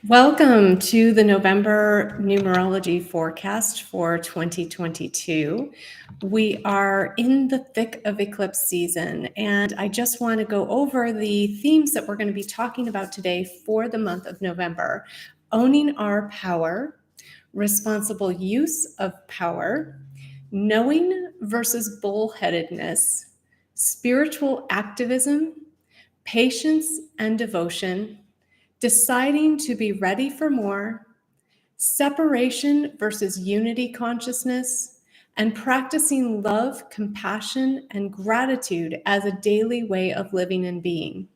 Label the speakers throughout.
Speaker 1: Welcome to the November numerology forecast for 2022. We are in the thick of eclipse season, and I just want to go over the themes that we're going to be talking about today for the month of November. Owning our power, responsible use of power, knowing versus bullheadedness, spiritual activism, patience and devotion, deciding to be ready for more, separation versus unity consciousness, and practicing love, compassion, and gratitude as a daily way of living and being.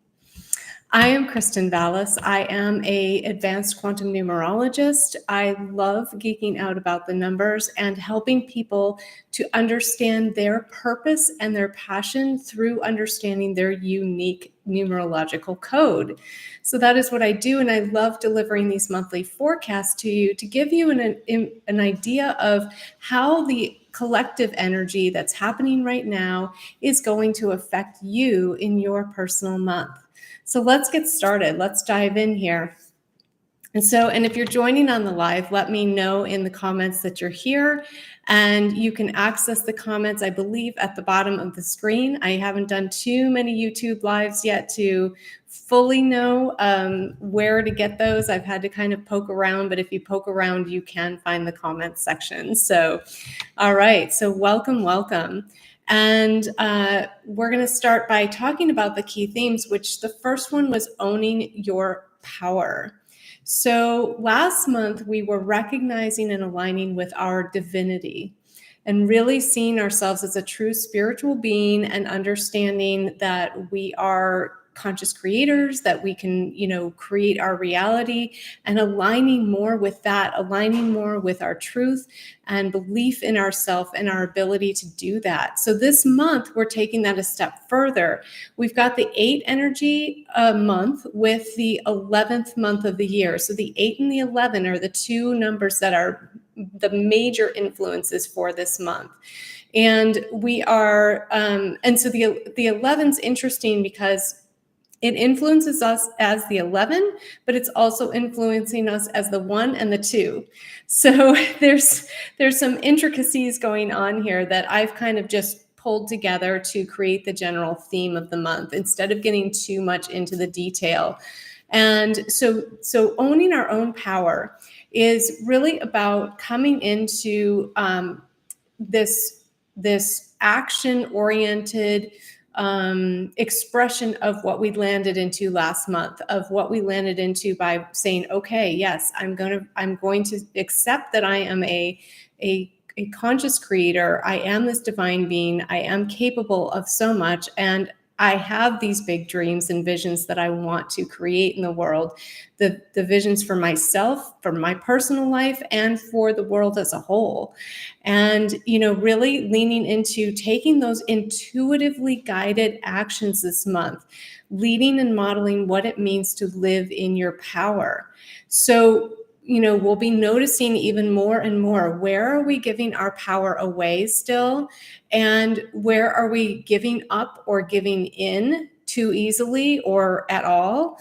Speaker 1: I am Kristen Vallis. I am an advanced quantum numerologist. I love geeking out about the numbers and helping people to understand their purpose and their passion through understanding their unique numerological code. So that is what I do, and I love delivering these monthly forecasts to you to give you an idea of how the collective energy that's happening right now is going to affect you in your personal month. So let's get started. Let's dive in here. And if you're joining on the live, let me know in the comments that you're here, and you can access the comments, I believe, at the bottom of the screen. I haven't done too many YouTube lives yet to fully know where to get those. I've had to kind of poke around, but if you poke around, you can find the comments section. So, all right. So welcome. And we're going to start by talking about the key themes, which the first one was owning your power. So last month, we were recognizing and aligning with our divinity and really seeing ourselves as a true spiritual being and understanding that we are conscious creators, that we can, create our reality, and aligning more with that, aligning more with our truth and belief in ourselves and our ability to do that. So this month, we're taking that a step further. We've got the 8 energy month with the 11th month of the year. So the 8 and the 11 are the two numbers that are the major influences for this month. And we are, and so the 11's interesting because it influences us as the 11, but it's also influencing us as the 1 and the 2. So there's some intricacies going on here that I've kind of just pulled together to create the general theme of the month instead of getting too much into the detail. And so owning our own power is really about coming into this action-oriented expression of what we landed into last month, of what we landed into by saying, okay, yes, I'm going to accept that I am a conscious creator. I am this divine being. I am capable of so much. And I have these big dreams and visions that I want to create in the world, the visions for myself, for my personal life, and for the world as a whole. And, really leaning into taking those intuitively guided actions this month, leading and modeling what it means to live in your power. So, we'll be noticing even more and more, where are we giving our power away still? And where are we giving up or giving in too easily or at all?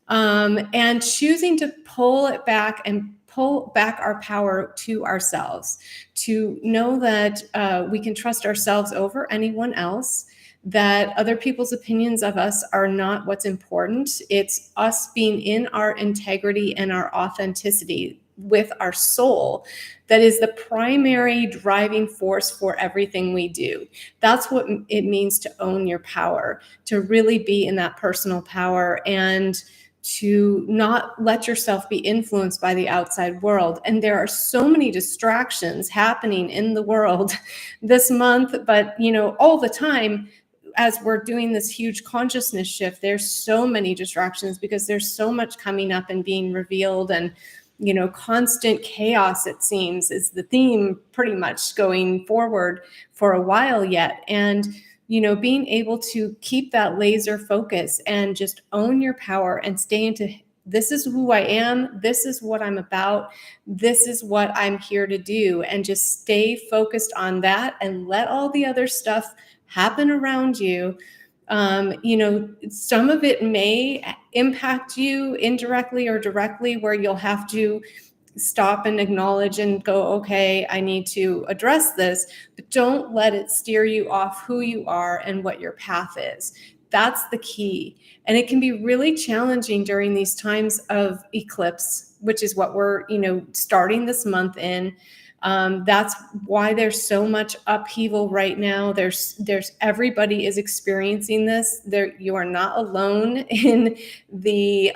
Speaker 1: And choosing to pull it back and pull back our power to ourselves, to know that we can trust ourselves over anyone else, that other people's opinions of us are not what's important. It's us being in our integrity and our authenticity with our soul that is the primary driving force for everything we do. That's what it means to own your power, to really be in that personal power and to not let yourself be influenced by the outside world. And there are so many distractions happening in the world this month, but all the time, as we're doing this huge consciousness shift, there's so many distractions because there's so much coming up and being revealed, and constant chaos, it seems, is the theme pretty much going forward for a while yet. And being able to keep that laser focus and just own your power and stay into, this is who I am, this is what I'm about, this is what I'm here to do, and just stay focused on that and let all the other stuff happen around you. Some of it may impact you indirectly or directly, where you'll have to stop and acknowledge and go, okay, I need to address this, but don't let it steer you off who you are and what your path is. That's the key. And it can be really challenging during these times of eclipse, which is what we're, starting this month in. That's why there's so much upheaval right now. There's everybody is experiencing this. You are not alone in the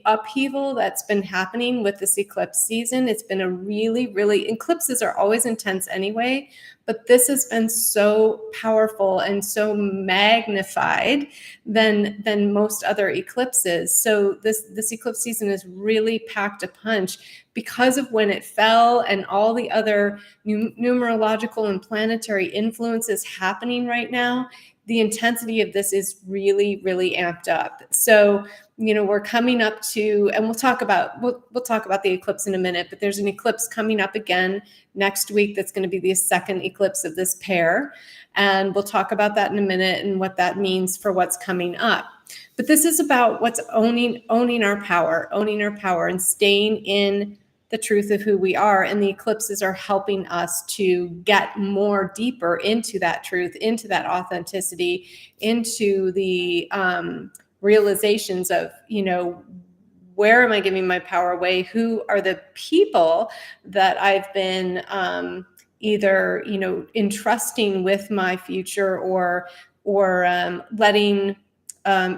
Speaker 1: upheaval that's been happening with this eclipse season. It's been a really eclipses are always intense anyway, but this has been so powerful and so magnified than most other eclipses. So this eclipse season has really packed a punch because of when it fell and all the other numerological and planetary influences happening right now. The intensity of this is really amped up. So, we're coming up to, and we'll talk about the eclipse in a minute, but there's an eclipse coming up again next week that's going to be the second eclipse of this pair. And we'll talk about that in a minute and what that means for what's coming up. But this is about what's owning our power and staying in the truth of who we are. And the eclipses are helping us to get more deeper into that truth, into that authenticity, into the realizations of, where am I giving my power away? Who are the people that I've been either, entrusting with my future or letting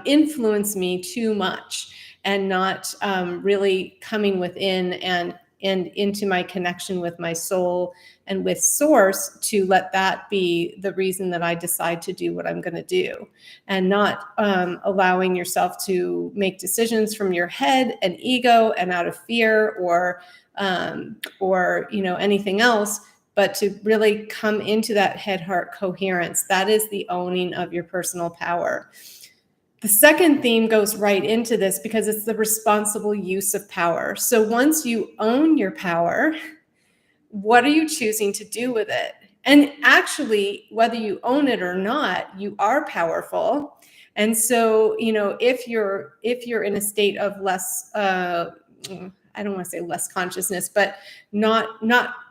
Speaker 1: influence me too much, and not really coming within and into my connection with my soul and with source, to let that be the reason that I decide to do what I'm going to do, and not allowing yourself to make decisions from your head and ego and out of fear or anything else, but to really come into that head-heart coherence. That is the owning of your personal power. The second theme goes right into this because it's the responsible use of power. So once you own your power, what are you choosing to do with it? And actually, whether you own it or not, you are powerful. And so, if you're in a state of less, I don't want to say less consciousness, but not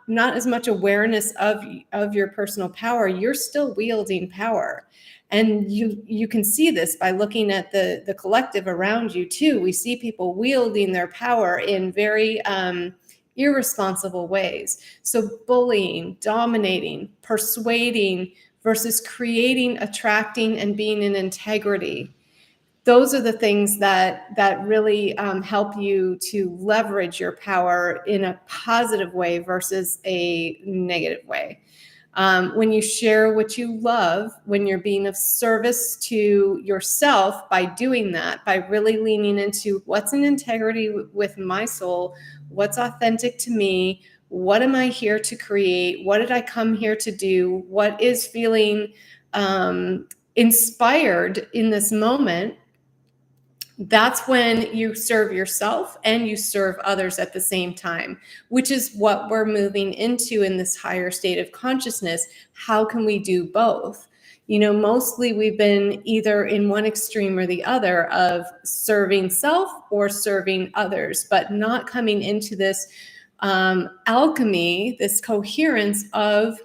Speaker 1: as much awareness of your personal power, you're still wielding power. And you can see this by looking at the collective around you too. We see people wielding their power in very irresponsible ways. So bullying, dominating, persuading versus creating, attracting, and being in integrity. Those are the things that really help you to leverage your power in a positive way versus a negative way. When you share what you love, when you're being of service to yourself by doing that, by really leaning into what's in integrity with my soul, what's authentic to me, what am I here to create, what did I come here to do, what is feeling inspired in this moment, that's when you serve yourself and you serve others at the same time, which is what we're moving into in this higher state of consciousness. How can we do both? Mostly we've been either in one extreme or the other of serving self or serving others, but not coming into this alchemy, this coherence of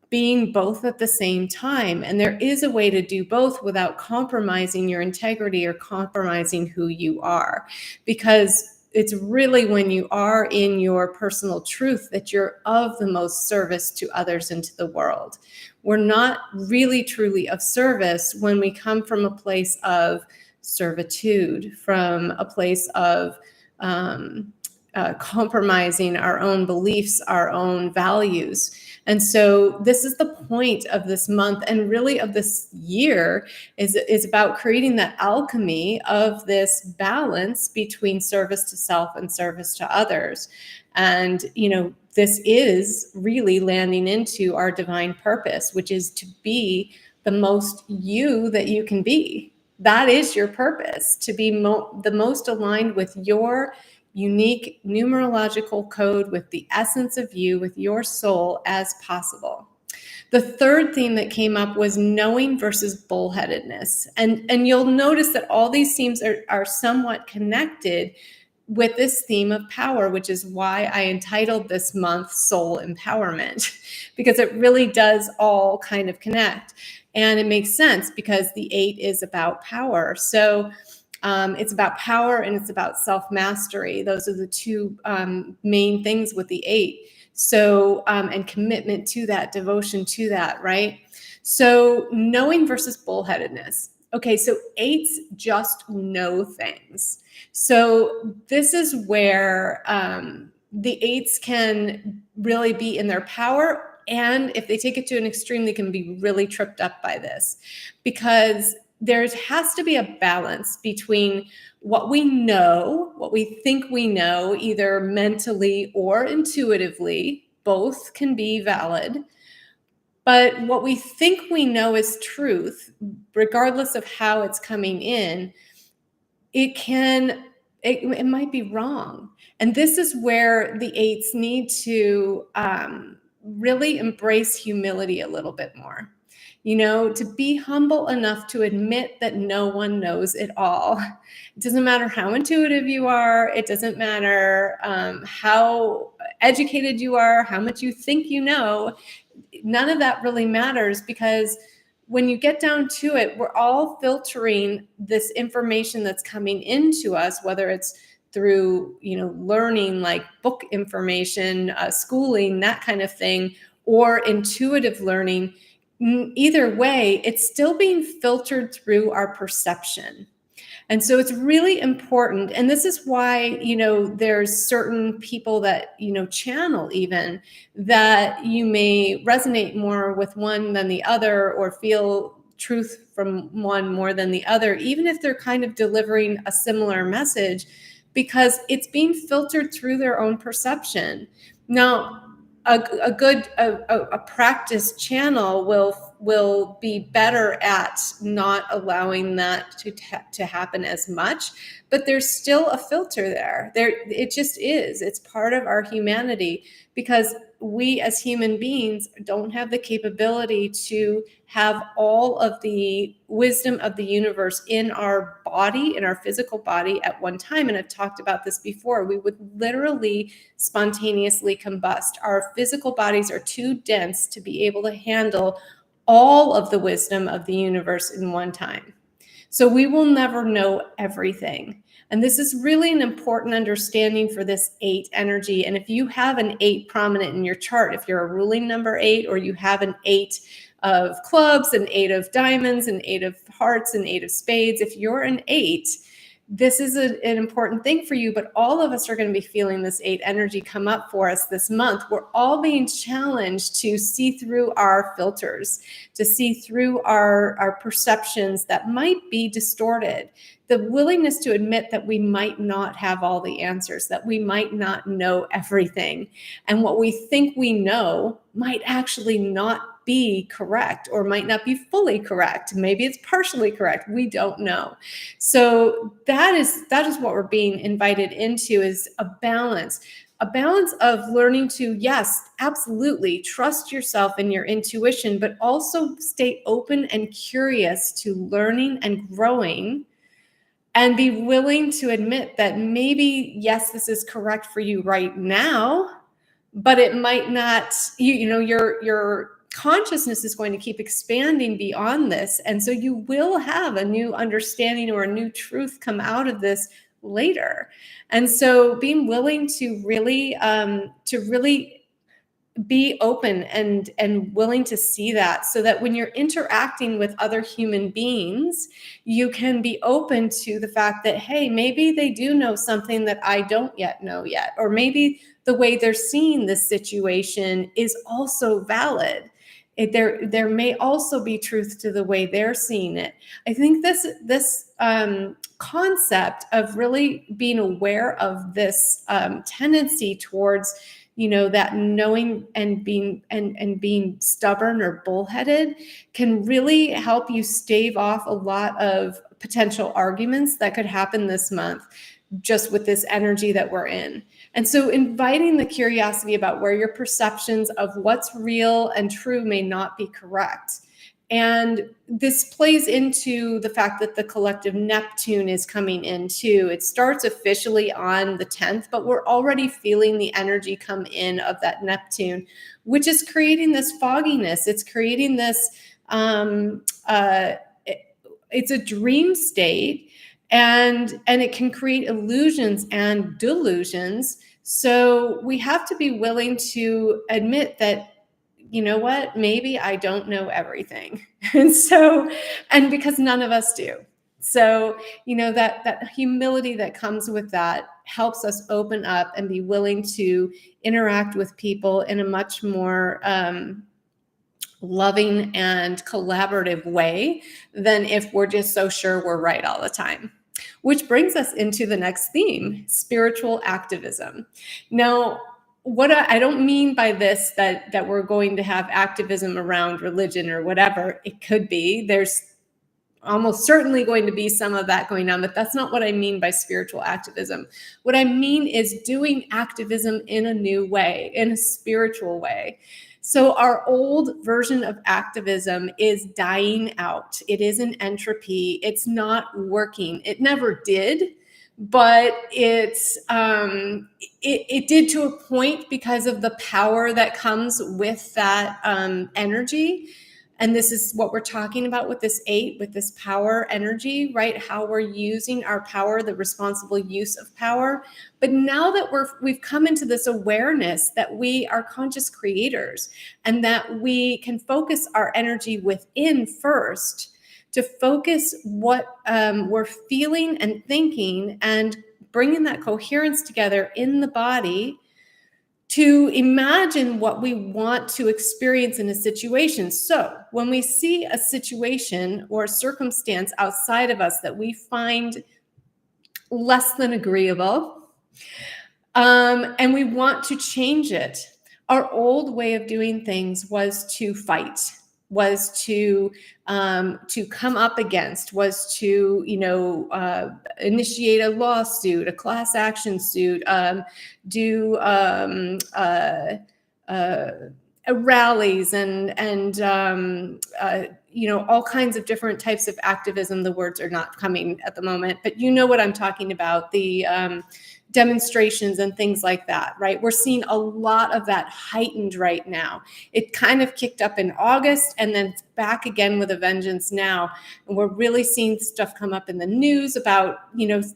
Speaker 1: being both at the same time. And there is a way to do both without compromising your integrity or compromising who you are, because it's really when you are in your personal truth that you're of the most service to others and to the world. We're not really truly of service when we come from a place of servitude, from a place of compromising our own beliefs, our own values. And so this is the point of this month, and really of this year, is about creating that alchemy of this balance between service to self and service to others. And, this is really landing into our divine purpose, which is to be the most you that you can be. That is your purpose, to be the most aligned with your unique numerological code, with the essence of you, with your soul as possible. The third theme that came up was knowing versus bullheadedness. And you'll notice that all these themes are somewhat connected with this theme of power, which is why I entitled this month Soul Empowerment, because it really does all kind of connect. And it makes sense because the 8 is about power. So it's about power and it's about self-mastery. Those are the two main things with the 8. So, and commitment to that, devotion to that, right? So knowing versus bullheadedness. Okay, so 8s just know things. So this is where the 8s can really be in their power. And if they take it to an extreme, they can be really tripped up by this, because there has to be a balance between what we know, what we think we know, either mentally or intuitively. Both can be valid. But what we think we know is truth, regardless of how it's coming in, it might be wrong. And this is where the 8s need to really embrace humility a little bit more. To be humble enough to admit that no one knows it all. It doesn't matter how intuitive you are. It doesn't matter how educated you are, how much you think you know. None of that really matters, because when you get down to it, we're all filtering this information that's coming into us, whether it's through, learning, like book information, schooling, that kind of thing, or intuitive learning. Either way, it's still being filtered through our perception. And so it's really important. And this is why, there's certain people that, channel even, that you may resonate more with one than the other, or feel truth from one more than the other, even if they're kind of delivering a similar message, because it's being filtered through their own perception. Now, a practice channel will be better at not allowing that to happen as much, but there's still a filter there. It just is. It's part of our humanity, because we as human beings don't have the capability to have all of the wisdom of the universe in our body, in our physical body at one time. And I've talked about this before. We would literally spontaneously combust. Our physical bodies are too dense to be able to handle all of the wisdom of the universe in one time. So we will never know everything. And this is really an important understanding for this 8 energy. And if you have an 8 prominent in your chart, if you're a ruling number 8, or you have an 8 of clubs, an 8 of diamonds, an 8 of hearts, an 8 of spades, if you're an 8, this is an important thing for you. But all of us are going to be feeling this 8 energy come up for us this month. We're all being challenged to see through our filters, to see through our perceptions that might be distorted. The willingness to admit that we might not have all the answers, that we might not know everything. And what we think we know might actually not be correct, or might not be fully correct. Maybe it's partially correct. We don't know. So that is what we're being invited into, is a balance of learning to, yes, absolutely trust yourself and your intuition, but also stay open and curious to learning and growing, and be willing to admit that maybe, yes, this is correct for you right now, but it might not. Your consciousness is going to keep expanding beyond this, and so you will have a new understanding or a new truth come out of this later. And so being willing to really be open and willing to see that, so that when you're interacting with other human beings, you can be open to the fact that, hey, maybe they do know something that I don't yet know yet, or maybe the way they're seeing this situation is also valid. There may also be truth to the way they're seeing it. I think this concept of really being aware of this tendency towards, that knowing and being stubborn or bullheaded, can really help you stave off a lot of potential arguments that could happen this month just with this energy that we're in. And so inviting the curiosity about where your perceptions of what's real and true may not be correct. And this plays into the fact that the collective Neptune is coming in too. It starts officially on the 10th, but we're already feeling the energy come in of that Neptune, which is creating this fogginess. It's creating this, it's a dream state, and it can create illusions and delusions. So we have to be willing to admit that, you know what, maybe I don't know everything. And because none of us do. So, that humility that comes with that helps us open up and be willing to interact with people in a much more loving and collaborative way than if we're just so sure we're right all the time. Which brings us into the next theme, spiritual activism. Now, what I don't mean by this that we're going to have activism around religion or whatever. It could be. There's almost certainly going to be some of that going on, but that's not what I mean by spiritual activism. What I mean is doing activism in a new way, in a spiritual way. So our old version of activism is dying out. It is an entropy. It's not working. It never did, but it did to a point because of the power that comes with that energy. And this is what we're talking about with this 8, with this power energy, right? How we're using our power, the responsible use of power. But now that we've come into this awareness that we are conscious creators and that we can focus our energy within first to focus what we're feeling and thinking and bringing that coherence together in the body to imagine what we want to experience in a situation. So when we see a situation or a circumstance outside of us that we find less than agreeable, and we want to change it, our old way of doing things was to fight, was to come up against, was to initiate a lawsuit, a class action suit, do rallies and all kinds of different types of activism. The words are not coming at the moment, but you know what I'm talking about. The demonstrations and things like that, right? We're seeing a lot of that heightened right now. It kind of kicked up in August and then back again with a vengeance now. And we're really seeing stuff come up in the news about,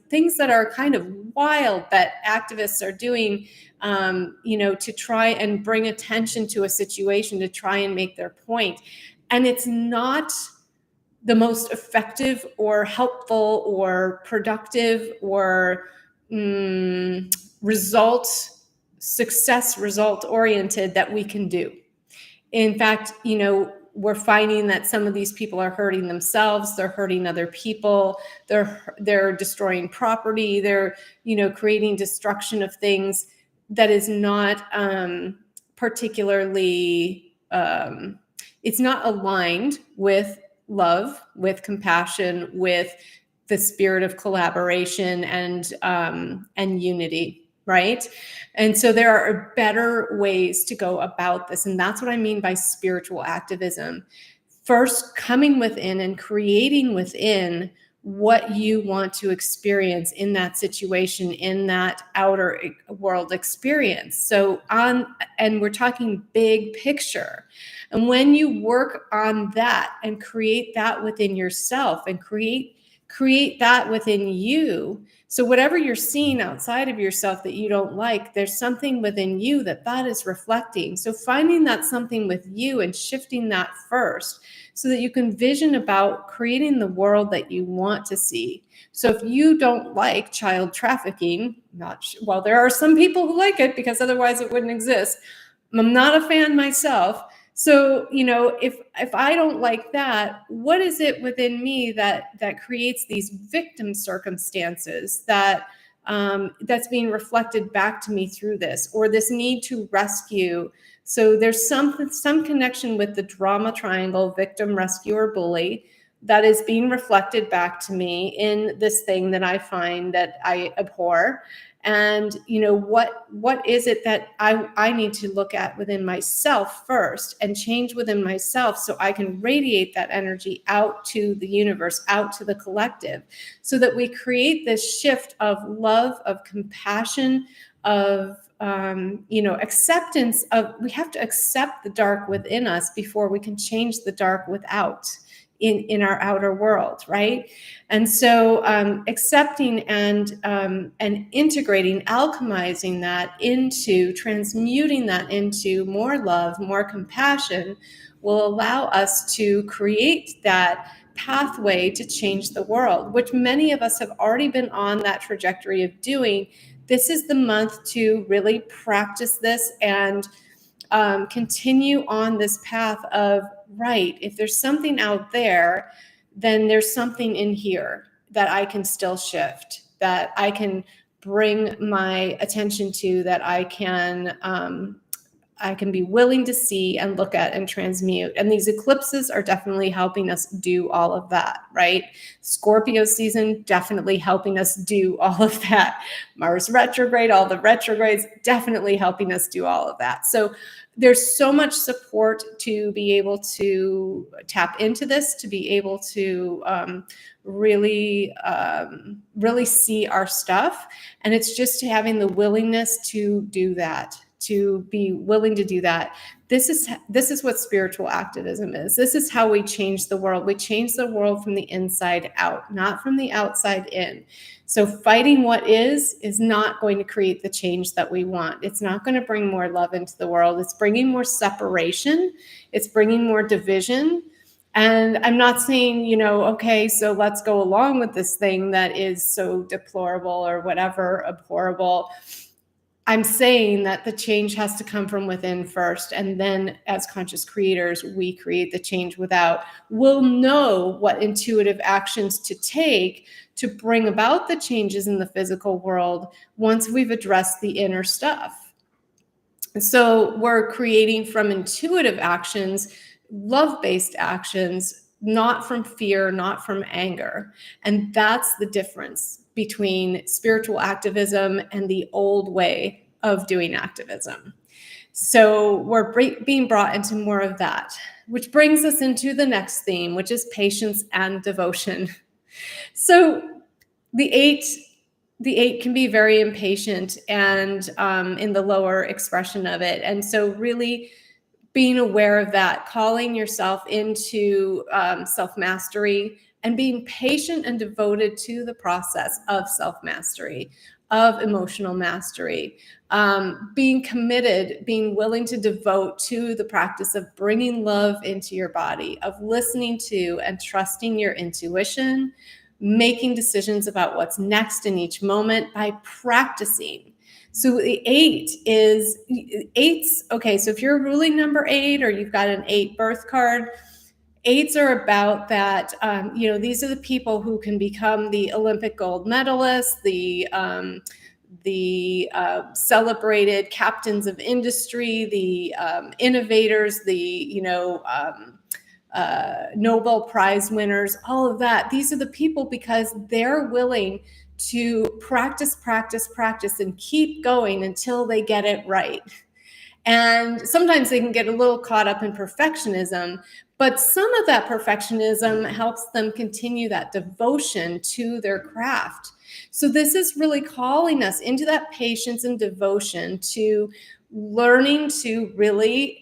Speaker 1: things that are kind of wild that activists are doing, to try and bring attention to a situation, to try and make their point. And it's not the most effective or helpful or productive or success result oriented that we can do. In fact, we're finding that some of these people are hurting themselves, they're hurting other people, they're destroying property, they're creating destruction of things that is not particularly it's not aligned with love, with compassion, with the spirit of collaboration and unity, right? And so there are better ways to go about this. And that's what I mean by spiritual activism. First, coming within and creating within what you want to experience in that situation, in that outer world experience. So and we're talking big picture. And when you work on that and create that within yourself and create that within you. So whatever you're seeing outside of yourself that you don't like, there's something within you that is reflecting. So finding that something with you and shifting that first so that you can vision about creating the world that you want to see. So if you don't like child trafficking, well, there are some people who like it because otherwise it wouldn't exist. I'm not a fan myself. So, if I don't like that, what is it within me that creates these victim circumstances that's being reflected back to me through this, or this need to rescue? So there's some connection with the drama triangle, victim, rescuer, bully, that is being reflected back to me in this thing that I find that I abhor. And what is it that I need to look at within myself first and change within myself, so I can radiate that energy out to the universe, out to the collective, so that we create this shift of love, of compassion, of acceptance of, we have to accept the dark within us before we can change the dark without in our outer world, right? And so accepting and integrating, alchemizing that into, transmuting that into more love, more compassion, will allow us to create that pathway to change the world, which many of us have already been on that trajectory of doing. This is the month to really practice this and continue on this path of, right, if there's something out there, then there's something in here that I can still shift, that I can bring my attention to, that I can be willing to see and look at and transmute. And these eclipses are definitely helping us do all of that, right? Scorpio season, definitely helping us do all of that. Mars retrograde, all the retrogrades, definitely helping us do all of that. So there's so much support to be able to tap into this, to be able to really see our stuff. And it's just having the willingness to do that, to be willing to do that. This is what spiritual activism is. This is how we change the world. We change the world from the inside out, not from the outside in. So fighting what is not going to create the change that we want. It's not going to bring more love into the world. It's bringing more separation. It's bringing more division. And I'm not saying, okay, so let's go along with this thing that is so deplorable or whatever, abhorrible. I'm saying that the change has to come from within first. And then as conscious creators, we create the change without. We'll know what intuitive actions to take to bring about the changes in the physical world once we've addressed the inner stuff. So we're creating from intuitive actions, love-based actions, not from fear, not from anger. And that's the difference between spiritual activism and the old way of doing activism. So we're being brought into more of that, which brings us into the next theme, which is patience and devotion. So the eight can be very impatient and in the lower expression of it. And so really being aware of that, calling yourself into self-mastery and being patient and devoted to the process of self-mastery, of emotional mastery, being committed, being willing to devote to the practice of bringing love into your body, of listening to and trusting your intuition, making decisions about what's next in each moment by practicing. So the eights, okay, so if you're ruling number 8 or you've got an 8 birth card, 8s are about that, these are the people who can become the Olympic gold medalists, the celebrated captains of industry, the innovators, the, Nobel Prize winners, all of that. These are the people because they're willing to practice, and keep going until they get it right. And sometimes they can get a little caught up in perfectionism, but some of that perfectionism helps them continue that devotion to their craft. So this is really calling us into that patience and devotion to learning to really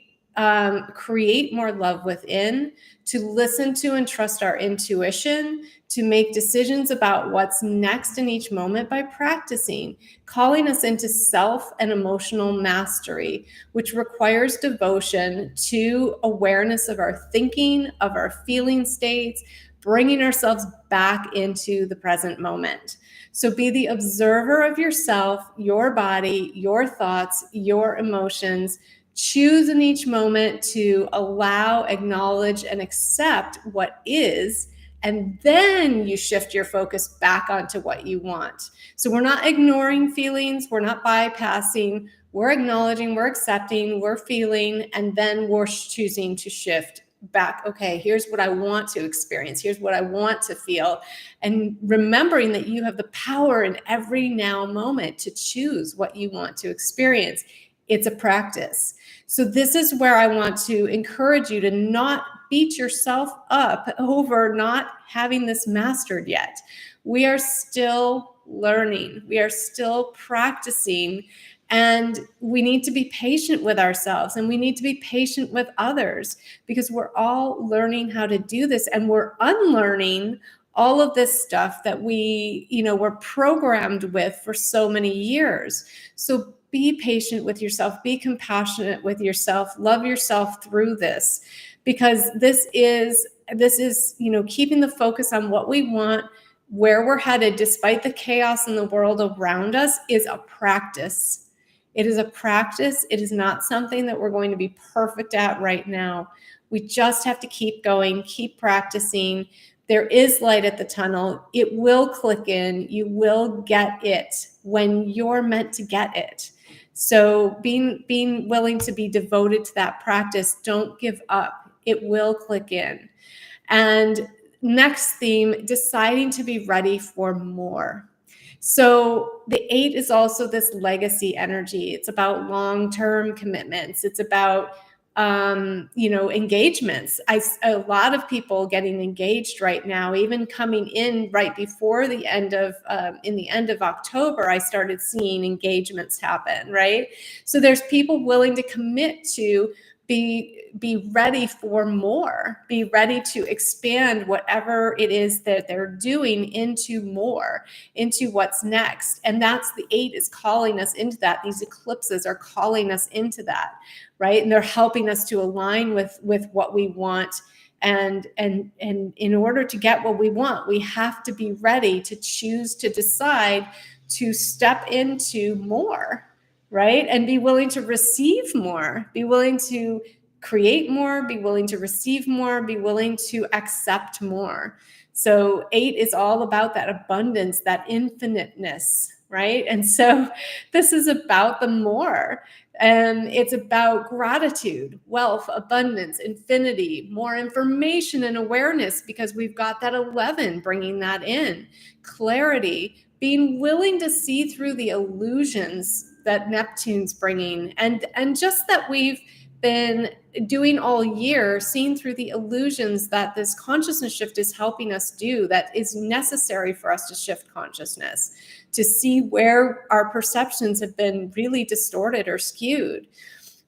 Speaker 1: create more love within, to listen to and trust our intuition, to make decisions about what's next in each moment by practicing, calling us into self and emotional mastery, which requires devotion to awareness of our thinking, of our feeling states, bringing ourselves back into the present moment. So be the observer of yourself, your body, your thoughts, your emotions. Choose in each moment to allow, acknowledge, and accept what is, and then you shift your focus back onto what you want. So we're not ignoring feelings, we're not bypassing, we're acknowledging, we're accepting, we're feeling, and then we're choosing to shift back, okay, here's what I want to experience, here's what I want to feel, and remembering that you have the power in every now moment to choose what you want to experience. It's a practice. So this is where I want to encourage you to not beat yourself up over not having this mastered yet. We are still learning, we are still practicing, and we need to be patient with ourselves, and we need to be patient with others, because we're all learning how to do this, and we're unlearning all of this stuff that we, were programmed with for so many years. So be patient with yourself, be compassionate with yourself, love yourself through this, because this is, keeping the focus on what we want, where we're headed, despite the chaos in the world around us, is a practice. It is a practice. It is not something that we're going to be perfect at right now. We just have to keep going, keep practicing. There is light at the tunnel. It will click in. You will get it when you're meant to get it. So being willing to be devoted to that practice, don't give up. It will click in. And next theme, deciding to be ready for more. So the 8 is also this legacy energy. It's about long-term commitments. It's about engagements. A lot of people getting engaged right now, even coming in right before the end of in the end of October, I started seeing engagements happen, right? So there's people willing to commit to be ready for more, be ready to expand whatever it is that they're doing into more, into what's next. And that's the 8 is calling us into that. These eclipses are calling us into that, right? And they're helping us to align with what we want. And in order to get what we want, we have to be ready to choose to decide to step into more, right? And be willing to receive more, be willing to create more, be willing to receive more, be willing to accept more. So 8 is all about that abundance, that infiniteness, right? And so this is about the more. And it's about gratitude, wealth, abundance, infinity, more information and awareness, because we've got that 11 bringing that in, clarity, being willing to see through the illusions that Neptune's bringing, and just that we've been doing all year, seeing through the illusions that this consciousness shift is helping us do, that is necessary for us to shift consciousness, to see where our perceptions have been really distorted or skewed.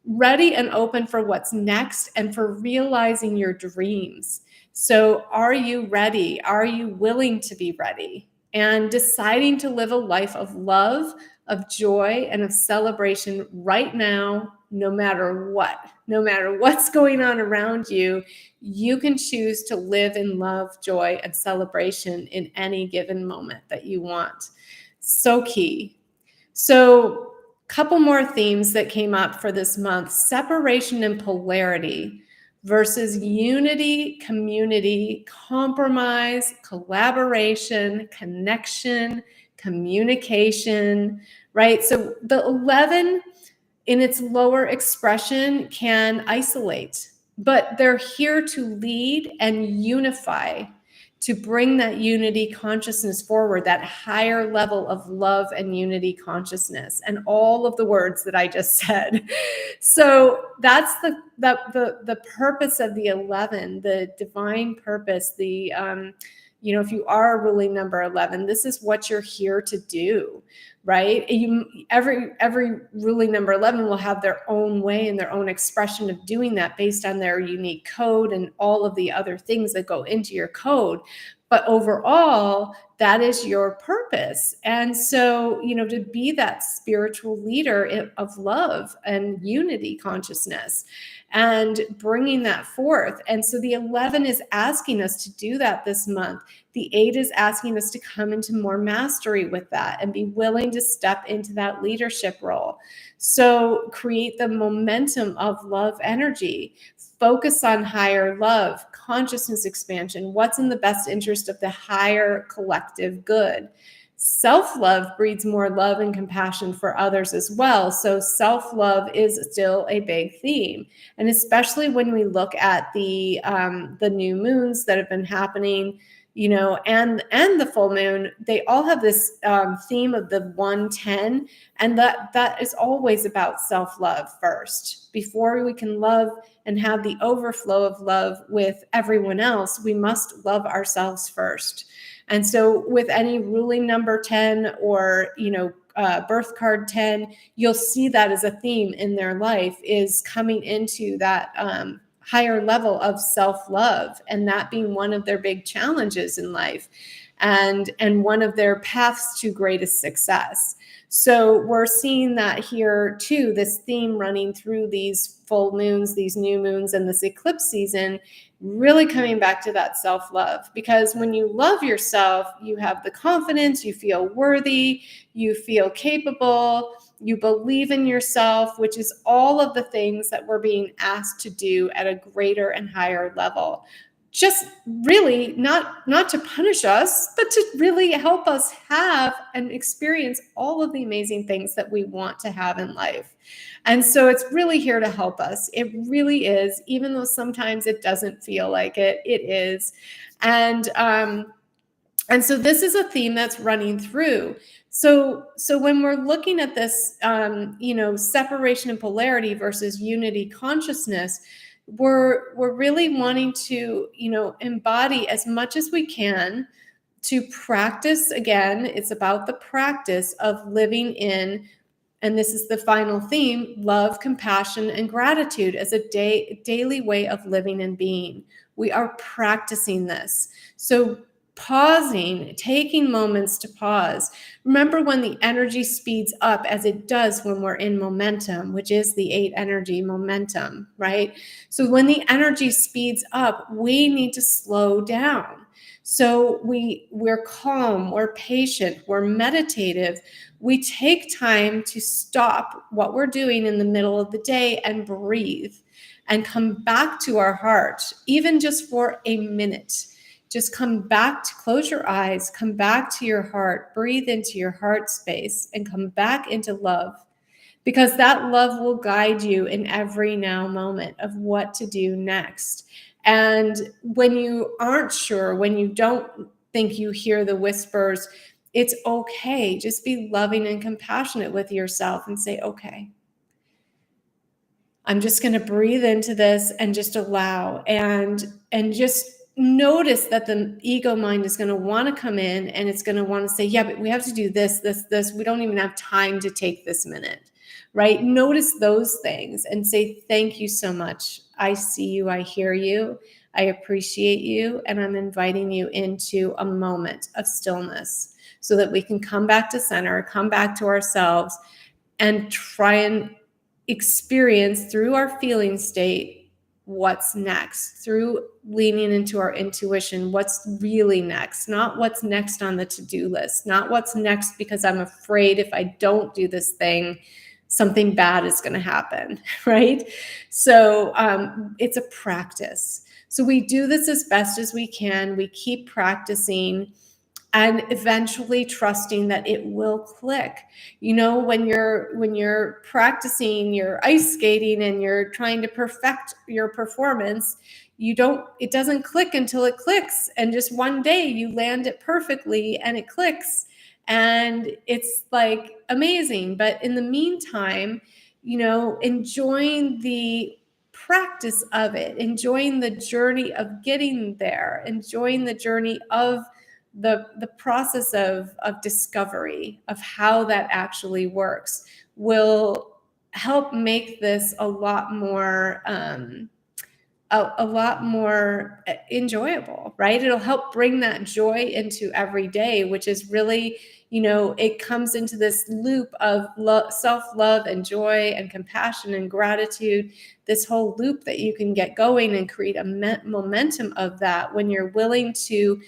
Speaker 1: Ready and open for what's next and for realizing your dreams. So are you ready? Are you willing to be ready? And deciding to live a life of love, of joy, and of celebration right now, no matter what. No matter what's going on around you, you can choose to live in love, joy, and celebration in any given moment that you want. So key. So a couple more themes that came up for this month: separation and polarity versus unity, community, compromise, collaboration, connection, communication, right? So the 11 in its lower expression can isolate, but they're here to lead and unify, to bring that unity consciousness forward, that higher level of love and unity consciousness, and all of the words that I just said. So that's the purpose of the 11, the divine purpose, the if you are a ruling number 11, this is what you're here to do, right? Every ruling number 11 will have their own way and their own expression of doing that based on their unique code and all of the other things that go into your code. But overall, that is your purpose. And so, to be that spiritual leader of love and unity consciousness and bringing that forth. And so the 11 is asking us to do that this month. The 8 is asking us to come into more mastery with that and be willing to step into that leadership role. So create the momentum of love energy. Focus on higher love, consciousness expansion, what's in the best interest of the higher collective good. Self-love breeds more love and compassion for others as well. So self-love is still a big theme. And especially when we look at the new moons that have been happening, and the full moon, they all have this theme of the 110, and that is always about self-love first. Before we can love and have the overflow of love with everyone else, we must love ourselves first. And so with any ruling number 10 or, birth card 10, you'll see that as a theme in their life, is coming into that higher level of self-love, and that being one of their big challenges in life, and one of their paths to greatest success. So we're seeing that here too, this theme running through these full moons, these new moons, and this eclipse season, really coming back to that self-love. Because when you love yourself, you have the confidence, you feel worthy, you feel capable, you believe in yourself, which is all of the things that we're being asked to do at a greater and higher level. Just really not to punish us, but to really help us have and experience all of the amazing things that we want to have in life. And so it's really here to help us. It really is, even though sometimes it doesn't feel like it, it is. And so this is a theme that's running through. So when we're looking at this, separation and polarity versus unity consciousness, we're really wanting to, embody as much as we can to practice. Again, it's about the practice of living in, and this is the final theme, love, compassion, and gratitude as a daily way of living and being. We are practicing this. So pausing, taking moments to pause. Remember, when the energy speeds up, as it does when we're in momentum, which is the 8 energy momentum, right? So when the energy speeds up, we need to slow down. So we're calm, we're patient, we're meditative. We take time to stop what we're doing in the middle of the day and breathe and come back to our heart, even just for a minute. Just come back to, close your eyes, come back to your heart, breathe into your heart space, and come back into love. Because that love will guide you in every now moment of what to do next. And when you aren't sure, when you don't think you hear the whispers, it's okay. Just be loving and compassionate with yourself and say, okay, I'm just going to breathe into this and just allow, and just notice that the ego mind is going to want to come in, and it's going to want to say, yeah, but we have to do this. We don't even have time to take this minute, right? Notice those things and say, thank you so much. I see you. I hear you. I appreciate you. And I'm inviting you into a moment of stillness so that we can come back to center, come back to ourselves, and try and experience through our feeling state what's next, through leaning into our intuition, what's really next, not what's next on the to-do list, not what's next because I'm afraid if I don't do this thing, something bad is going to happen, right? So it's a practice. So we do this as best as we can. We keep practicing, and eventually trusting that it will click. When you're practicing your ice skating and you're trying to perfect your performance, it doesn't click until it clicks. And just one day you land it perfectly and it clicks. And it's like amazing. But in the meantime, enjoying the practice of it, enjoying the journey of getting there, enjoying the journey of the process of discovery of how that actually works will help make this a lot more enjoyable, right? It'll help bring that joy into every day, which is really, it comes into this loop of self-love and joy and compassion and gratitude, this whole loop that you can get going and create a momentum of that when you're willing to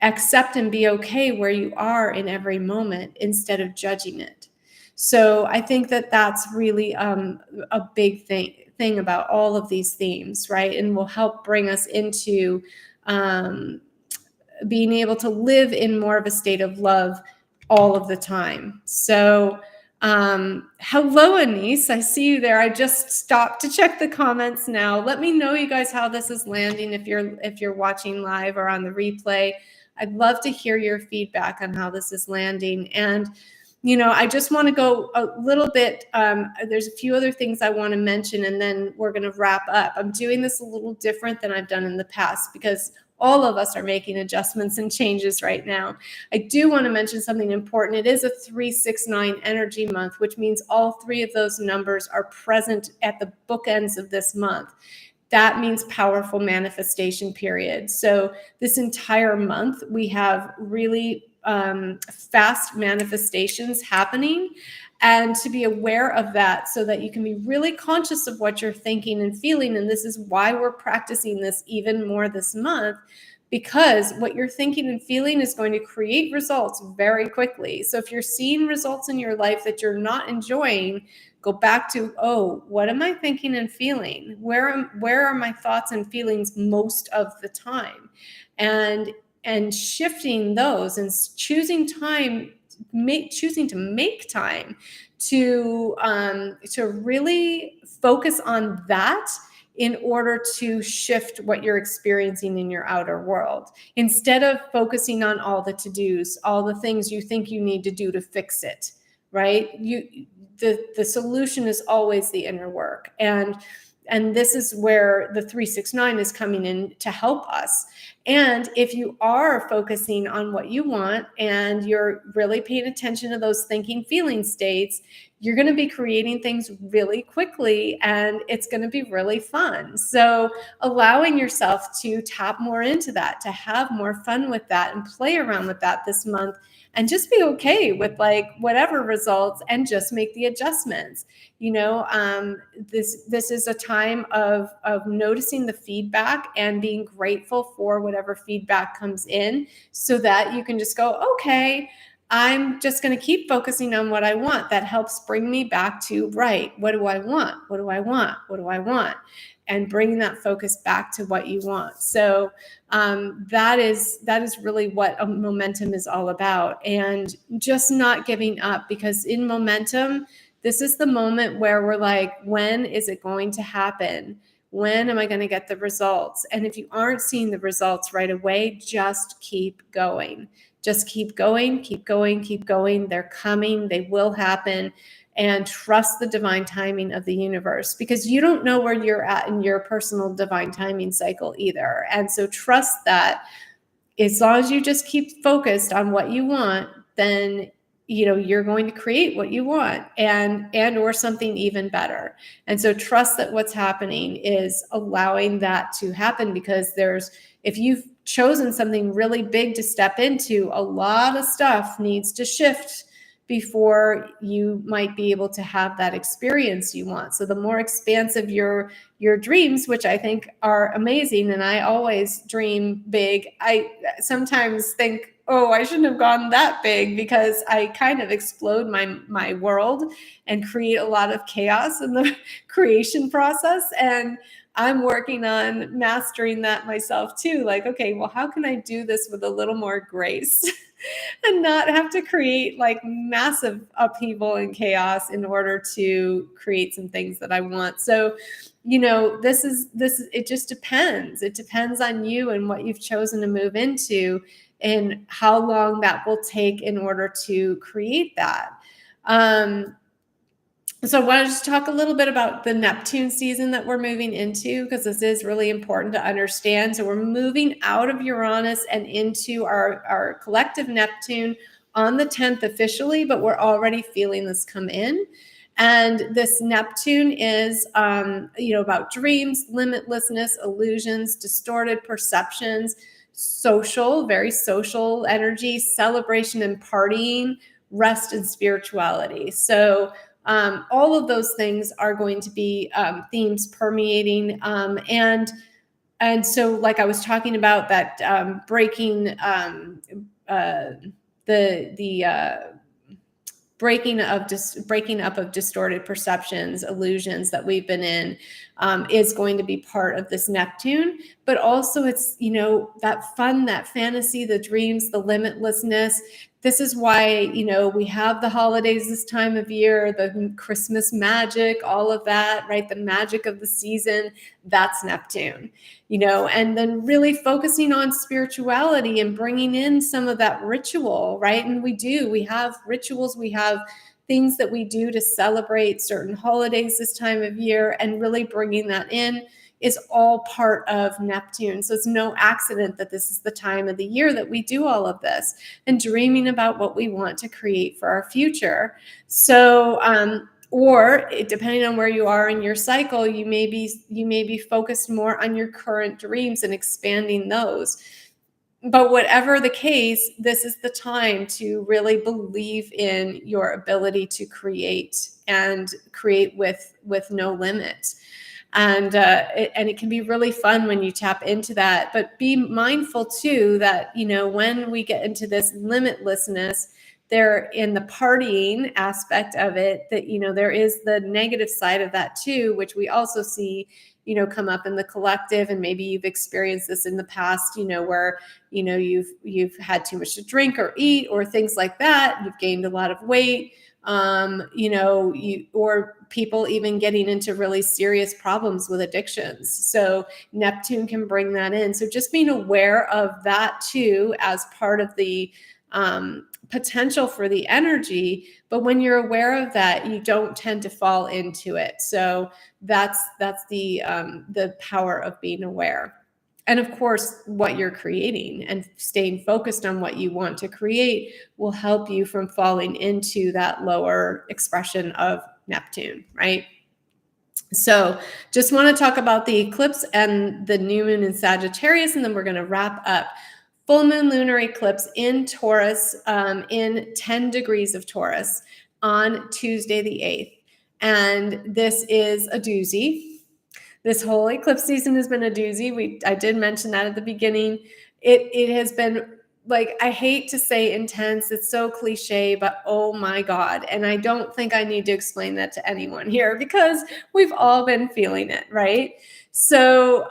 Speaker 1: accept and be okay where you are in every moment instead of judging it. So I think that that's really a big thing about all of these themes, right? And will help bring us into being able to live in more of a state of love all of the time. So hello, Anise. I see you there. I just stopped to check the comments now. Let me know, you guys, how this is landing if you're watching live or on the replay. I'd love to hear your feedback on how this is landing. And I just want to go a little bit. There's a few other things I want to mention, and then we're going to wrap up. I'm doing this a little different than I've done in the past because all of us are making adjustments and changes right now. I do want to mention something important. It is a 369 energy month, which means all three of those numbers are present at the bookends of this month. That means powerful manifestation period. So this entire month, we have really fast manifestations happening, and to be aware of that so that you can be really conscious of what you're thinking and feeling. And this is why we're practicing this even more this month, because what you're thinking and feeling is going to create results very quickly. So if you're seeing results in your life that you're not enjoying, go back to, oh, what am I thinking and feeling? Where are my thoughts and feelings most of the time? And shifting those and choosing to make time to really focus on that in order to shift what you're experiencing in your outer world, instead of focusing on all the to-dos, all the things you think you need to do to fix it, right? The solution is always the inner work. And this is where the 369 is coming in to help us. And if you are focusing on what you want and you're really paying attention to those thinking, feeling states, you're going to be creating things really quickly, and it's going to be really fun. So allowing yourself to tap more into that, to have more fun with that and play around with that this month, and just be okay with like whatever results and just make the adjustments. This is a time of noticing the feedback and being grateful for whatever feedback comes in, so that you can just go, okay, I'm just going to keep focusing on what I want. That helps bring me back to, right, what do I want? What do I want? What do I want? And bringing that focus back to what you want. So that is really what a momentum is all about. And just not giving up, because in momentum, this is the moment where we're like, when is it going to happen? When am I going to get the results? And if you aren't seeing the results right away, just keep going. Just keep going, keep going, keep going. They're coming. They will happen. And trust the divine timing of the universe, because you don't know where you're at in your personal divine timing cycle either. And so trust that as long as you just keep focused on what you want, then you're going to create what you want and or something even better. And so trust that what's happening is allowing that to happen, because if you've chosen something really big to step into, a lot of stuff needs to shift before you might be able to have that experience you want. So the more expansive your dreams, which I think are amazing, and I always dream big. I sometimes think, oh, I shouldn't have gone that big, because I kind of explode my world and create a lot of chaos in the creation process. And I'm working on mastering that myself too. Like, okay, well, how can I do this with a little more grace and not have to create like massive upheaval and chaos in order to create some things that I want? So, it just depends. It depends on you and what you've chosen to move into and how long that will take in order to create that. So I want to just talk a little bit about the Neptune season that we're moving into, because this is really important to understand. So we're moving out of Uranus and into our collective Neptune on the 10th officially, but we're already feeling this come in. And this Neptune is, about dreams, limitlessness, illusions, distorted perceptions, very social energy, celebration and partying, rest and spirituality. So all of those things are going to be themes permeating. And so, like I was talking about, that breaking breaking up of distorted perceptions, illusions that we've been in, is going to be part of this Neptune. But also it's, that fun, that fantasy, the dreams, the limitlessness, This is why, we have the holidays this time of year, the Christmas magic, all of that, right? The magic of the season, that's Neptune, and then really focusing on spirituality and bringing in some of that ritual, right? And we have rituals, we have things that we do to celebrate certain holidays this time of year, and really bringing that in is all part of Neptune. So it's no accident that this is the time of the year that we do all of this and dreaming about what we want to create for our future. So, or depending on where you are in your cycle, you may be focused more on your current dreams and expanding those. But whatever the case, this is the time to really believe in your ability to create, and create with no limit. And it can be really fun when you tap into that. But be mindful too that, when we get into this limitlessness, there in the partying aspect of it, that, there is the negative side of that too, which we also see, come up in the collective. And maybe you've experienced this in the past, where, you've had too much to drink or eat or things like that. You've gained a lot of weight. Or people even getting into really serious problems with addictions. So Neptune can bring that in. So just being aware of that too, as part of the potential for the energy. But when you're aware of that, you don't tend to fall into it. So that's the power of being aware. And of course, what you're creating and staying focused on what you want to create will help you from falling into that lower expression of Neptune, right? So just want to talk about the eclipse and the new moon in Sagittarius, and then we're going to wrap up. Full moon lunar eclipse in Taurus, in 10 degrees of Taurus on Tuesday the 8th. And this is a doozy. This whole eclipse season has been a doozy. I did mention that at the beginning. It has been, like, I hate to say intense. It's so cliche, but oh my God. And I don't think I need to explain that to anyone here, because we've all been feeling it, right? So,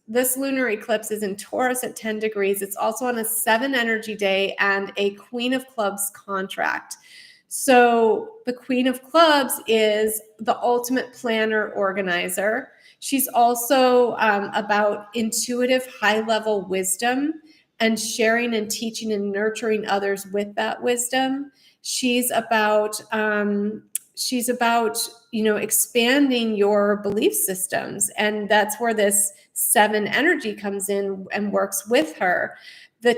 Speaker 1: this lunar eclipse is in Taurus at 10 degrees. It's also on a 7 energy day and a Queen of Clubs contract. So the Queen of Clubs is the ultimate planner organizer. She's also about intuitive, high-level wisdom and sharing and teaching and nurturing others with that wisdom. She's about expanding your belief systems, and that's where this 7 energy comes in and works with her. The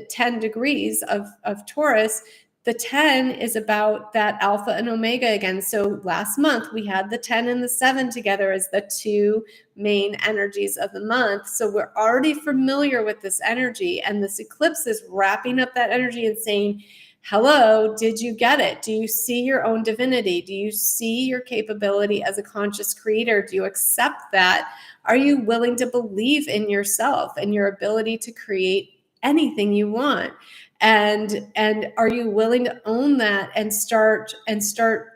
Speaker 1: 10 degrees of Taurus. The 10 is about that alpha and omega again. So last month we had the 10 and the 7 together as the 2 main energies of the month. So we're already familiar with this energy, and this eclipse is wrapping up that energy and saying, hello, did you get it? Do you see your own divinity? Do you see your capability as a conscious creator? Do you accept that? Are you willing to believe in yourself and your ability to create anything you want? And are you willing to own that and start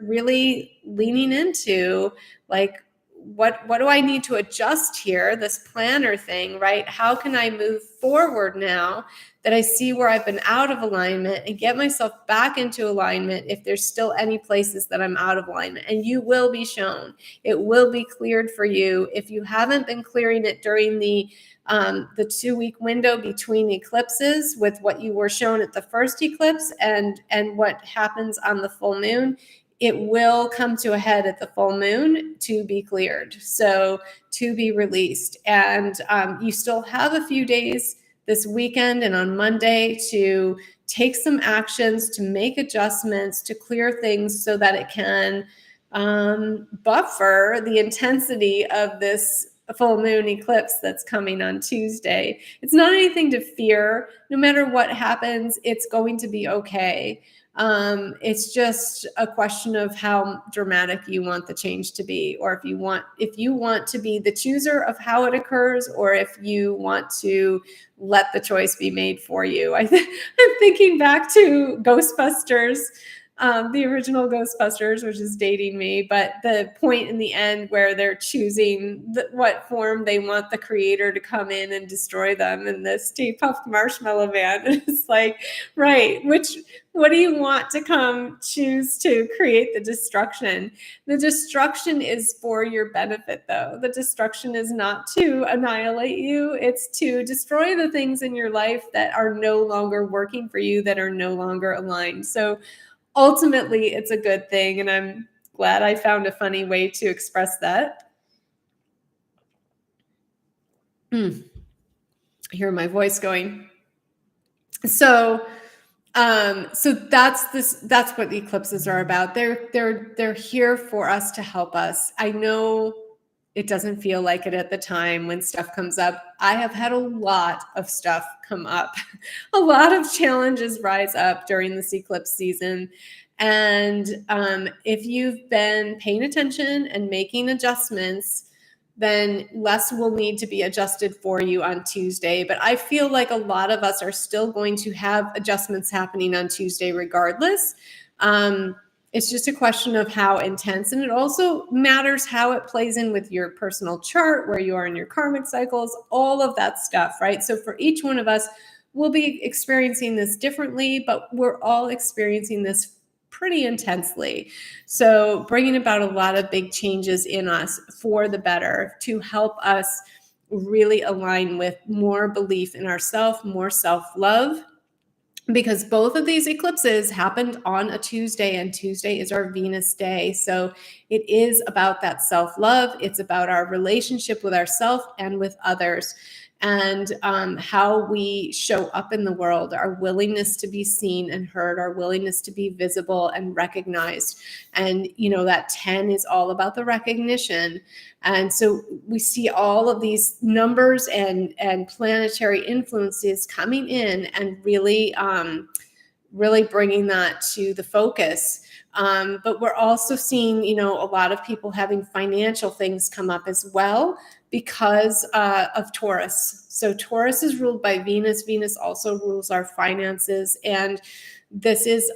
Speaker 1: really leaning into, like, what do I need to adjust here, this planner thing, right? How can I move forward now that I see where I've been out of alignment, and get myself back into alignment if there's still any places that I'm out of alignment? And you will be shown. It will be cleared for you. If you haven't been clearing it during the 2-week window between eclipses, with what you were shown at the first eclipse and what happens on the full moon, it will come to a head at the full moon to be cleared, so to be released. And you still have a few days this weekend and on Monday to take some actions, to make adjustments, to clear things so that it can buffer the intensity of this full moon eclipse that's coming on Tuesday. It's not anything to fear. No matter what happens, it's going to be okay. It's just a question of how dramatic you want the change to be, or if you want to be the chooser of how it occurs, or if you want to let the choice be made for you. I'm thinking back to Ghostbusters. the original Ghostbusters, which is dating me, but the point in the end where they're choosing what form they want the creator to come in and destroy them in this Stay Puft Marshmallow Man. And it's like, right, what do you want to come choose to create the destruction? The destruction is for your benefit, though. The destruction is not to annihilate you. It's to destroy the things in your life that are no longer working for you, that are no longer aligned. So ultimately, it's a good thing. And I'm glad I found a funny way to express that. Hear my voice going. So that's what the eclipses are about. They're here for us to help us. I know it doesn't feel like it at the time when stuff comes up. I have had a lot of stuff come up. A lot of challenges rise up during this eclipse season. And if you've been paying attention and making adjustments, then less will need to be adjusted for you on Tuesday. But I feel like a lot of us are still going to have adjustments happening on Tuesday regardless. It's just a question of how intense. And it also matters how it plays in with your personal chart, where you are in your karmic cycles, all of that stuff, right? So for each one of us, we'll be experiencing this differently, but we're all experiencing this pretty intensely. So bringing about a lot of big changes in us for the better to help us really align with more belief in ourselves, more self-love, because both of these eclipses happened on a Tuesday, and Tuesday is our Venus day. So it is about that self-love. It's about our relationship with ourselves and with others, and how we show up in the world, our willingness to be seen and heard, our willingness to be visible and recognized. And, that 10 is all about the recognition. And so we see all of these numbers and planetary influences coming in and really bringing that to the focus. But we're also seeing, a lot of people having financial things come up as well because of Taurus. So Taurus is ruled by Venus. Venus also rules our finances. And this is,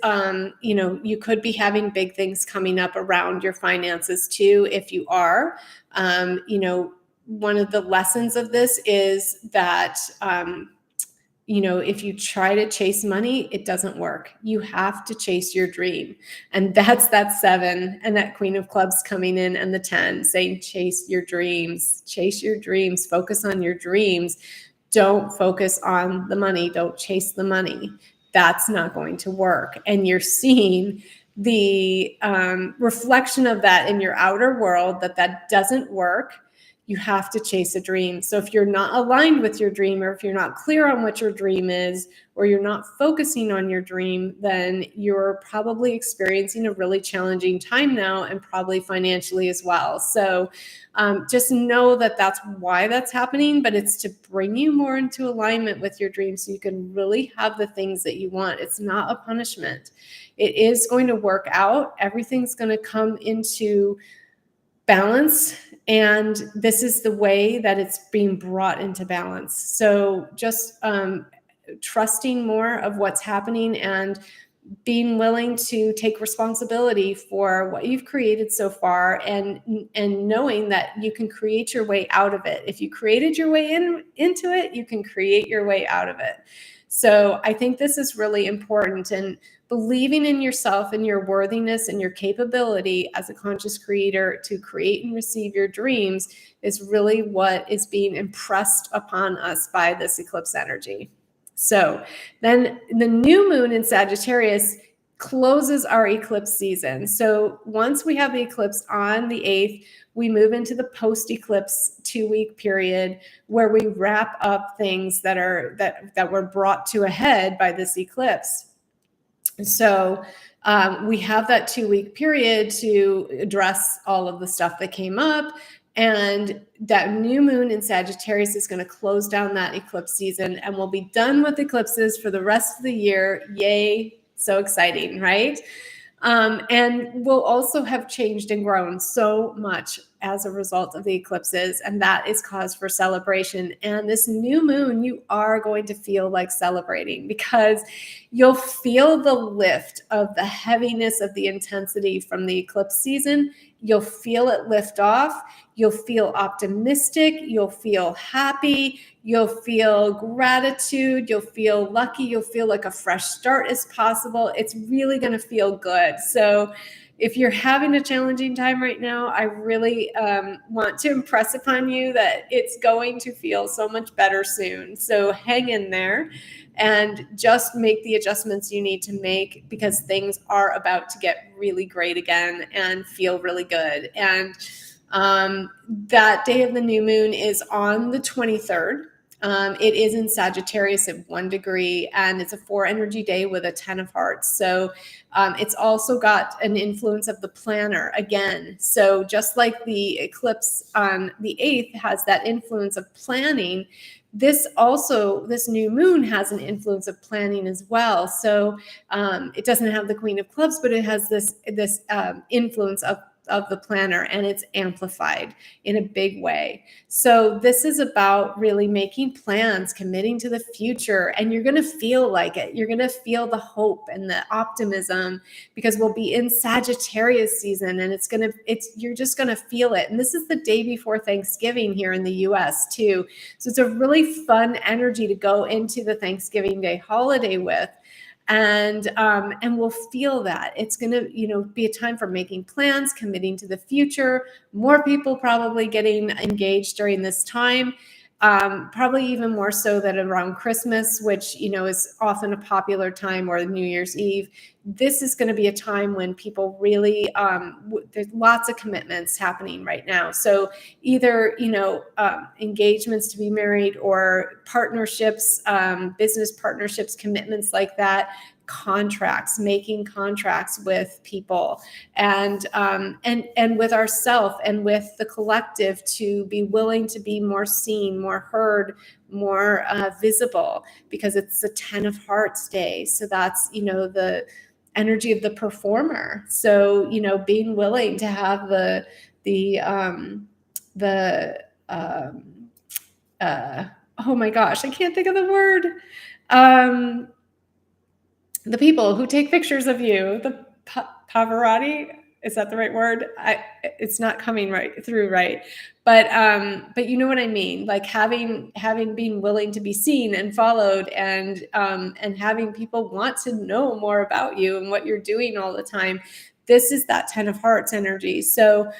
Speaker 1: you could be having big things coming up around your finances too, if you are. One of the lessons of this is that, if you try to chase money, it doesn't work. You have to chase your dream. And that's that 7 and that Queen of Clubs coming in, and the 10 saying, chase your dreams, focus on your dreams. Don't focus on the money. Don't chase the money. That's not going to work. And you're seeing the reflection of that in your outer world, that doesn't work. You have to chase a dream. So if you're not aligned with your dream, or if you're not clear on what your dream is, or you're not focusing on your dream, then you're probably experiencing a really challenging time now, and probably financially as well. So just know that that's why that's happening, but it's to bring you more into alignment with your dream so you can really have the things that you want. It's not a punishment. It is going to work out. Everything's going to come into balance. And this is the way that it's being brought into balance. So just trusting more of what's happening, and being willing to take responsibility for what you've created so far, and knowing that you can create your way out of it. If you created your way into it, you can create your way out of it. So I think this is really important, and believing in yourself and your worthiness and your capability as a conscious creator to create and receive your dreams is really what is being impressed upon us by this eclipse energy. So then the new moon in Sagittarius closes our eclipse season. So once we have the eclipse on the 8th, we move into the post-eclipse 2-week period where we wrap up things that were brought to a head by this eclipse. So we have that 2-week period to address all of the stuff that came up. And that new moon in Sagittarius is going to close down that eclipse season, and we'll be done with eclipses for the rest of the year. Yay. So exciting, right? And we'll also have changed and grown so much as a result of the eclipses, and that is cause for celebration. And this new moon, you are going to feel like celebrating, because you'll feel the lift of the heaviness of the intensity from the eclipse season. You'll feel it lift off. You'll feel optimistic. You'll feel happy. You'll feel gratitude. You'll feel lucky. You'll feel like a fresh start is possible. It's really going to feel good. So if you're having a challenging time right now, I really want to impress upon you that it's going to feel so much better soon. So hang in there and just make the adjustments you need to make, because things are about to get really great again and feel really good. And that day of the new moon is on the 23rd. It is in Sagittarius at 1 degree, and it's a 4 energy day with a 10 of hearts. So it's also got an influence of the planner again. So just like the eclipse on the 8th has that influence of planning, this new moon has an influence of planning as well. So it doesn't have the Queen of Clubs, but it has this influence of the planner, and it's amplified in a big way. So this is about really making plans, committing to the future, and you're going to feel like it. You're going to feel the hope and the optimism, because we'll be in Sagittarius season, and you're just going to feel it. And this is the day before Thanksgiving here in the US too. So it's a really fun energy to go into the Thanksgiving Day holiday with. And we'll feel that it's going to, be a time for making plans, committing to the future. More people probably getting engaged during this time, probably even more so than around Christmas, which, is often a popular time, or New Year's Eve. This is going to be a time when people really, there's lots of commitments happening right now. So either, engagements to be married, or partnerships, business partnerships, commitments like that, making contracts with people, and with ourselves and with the collective, to be willing to be more seen, more heard, more visible, because it's the 10 of Hearts day. So that's, the energy of the performer. So, being willing to have the oh my gosh, I can't think of the word. The people who take pictures of you, the paparazzi, is that the right word? It's not coming right through, right? But you know what I mean? Like having been willing to be seen and followed, and having people want to know more about you and what you're doing all the time. This is that 10 of Hearts energy. So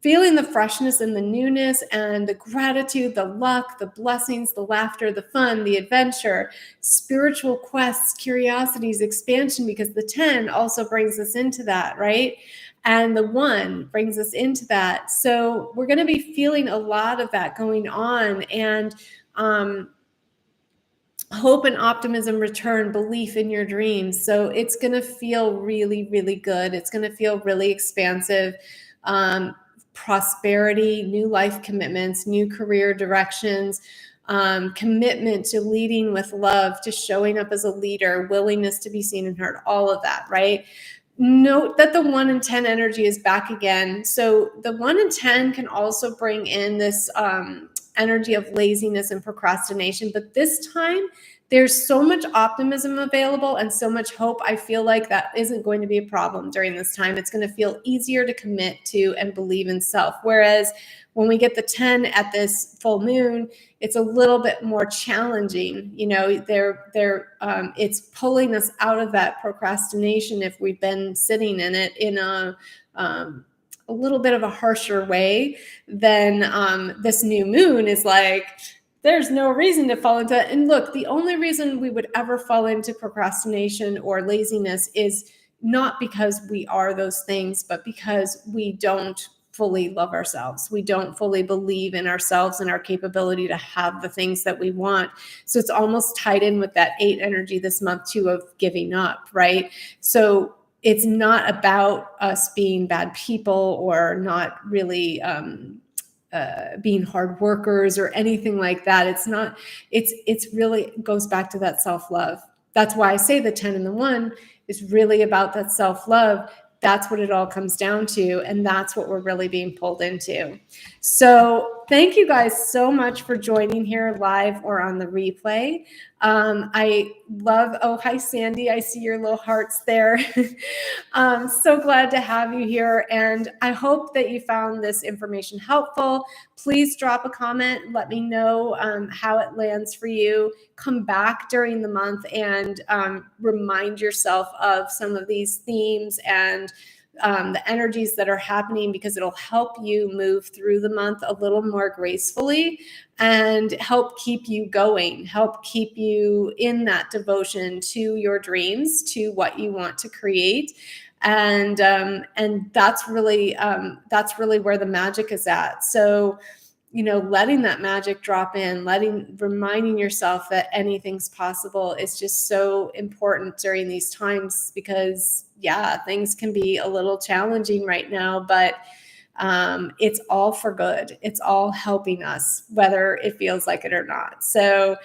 Speaker 1: feeling the freshness and the newness, and the gratitude, the luck, the blessings, the laughter, the fun, the adventure, spiritual quests, curiosities, expansion, because the 10 also brings us into that, right? And the 1 brings us into that. So we're going to be feeling a lot of that going on, and hope and optimism return, belief in your dreams. So it's going to feel really, really good. It's going to feel really expansive. Prosperity, new life commitments, new career directions, commitment to leading with love, to showing up as a leader, willingness to be seen and heard, all of that, right? Note that the 1 and 10 energy is back again. So the 1 and 10 can also bring in this energy of laziness and procrastination, but this time there's so much optimism available and so much hope. I feel like that isn't going to be a problem during this time. It's going to feel easier to commit to and believe in self. Whereas when we get the 10 at this full moon, it's a little bit more challenging. It's pulling us out of that procrastination if we've been sitting in it in a little bit of a harsher way. Then this new moon is like, there's no reason to fall into it. And look, the only reason we would ever fall into procrastination or laziness is not because we are those things, but because we don't fully love ourselves. We don't fully believe in ourselves and our capability to have the things that we want. So it's almost tied in with that 8 energy this month too, of giving up, right? So it's not about us being bad people or not really being hard workers or anything like that. It's really goes back to that self-love. That's why I say the 10 and the 1 is really about that self-love, that's what it all comes down to. And that's what we're really being pulled into. So thank you guys so much for joining here live or on the replay. I love, oh, hi, Sandy. I see your little hearts there. So glad to have you here. And I hope that you found this information helpful. Please drop a comment. Let me know how it lands for you. Come back during the month and remind yourself of some of these themes and the energies that are happening, because it'll help you move through the month a little more gracefully and help keep you going, help keep you in that devotion to your dreams, to what you want to create. And that's really where the magic is at. So, letting that magic drop in, reminding yourself that anything's possible is just so important during these times, because things can be a little challenging right now, but it's all for good. It's all helping us, whether it feels like it or not. So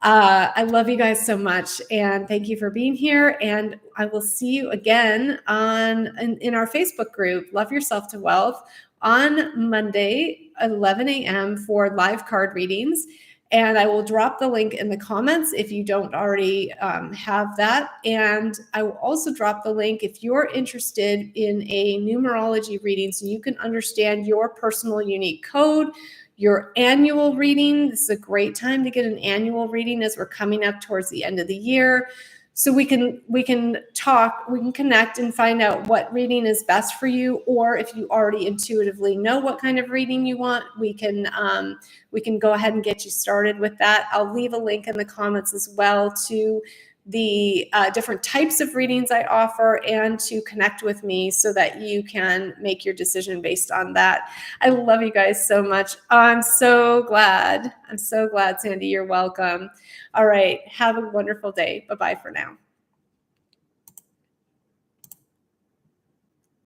Speaker 1: I love you guys so much, and thank you for being here. And I will see you again in our Facebook group, Love Yourself to Wealth, on Monday, 11 a.m. for live card readings. And I will drop the link in the comments if you don't already have that. And I will also drop the link if you're interested in a numerology reading so you can understand your personal unique code, your annual reading. This is a great time to get an annual reading as we're coming up towards the end of the year. So we can talk, we can connect and find out what reading is best for you. Or if you already intuitively know what kind of reading you want, we can go ahead and get you started with that. I'll leave a link in the comments as well to the different types of readings I offer, and to connect with me so that you can make your decision based on that. I love you guys so much. I'm so glad, Sandy. You're welcome. All right. Have a wonderful day. Bye-bye for now.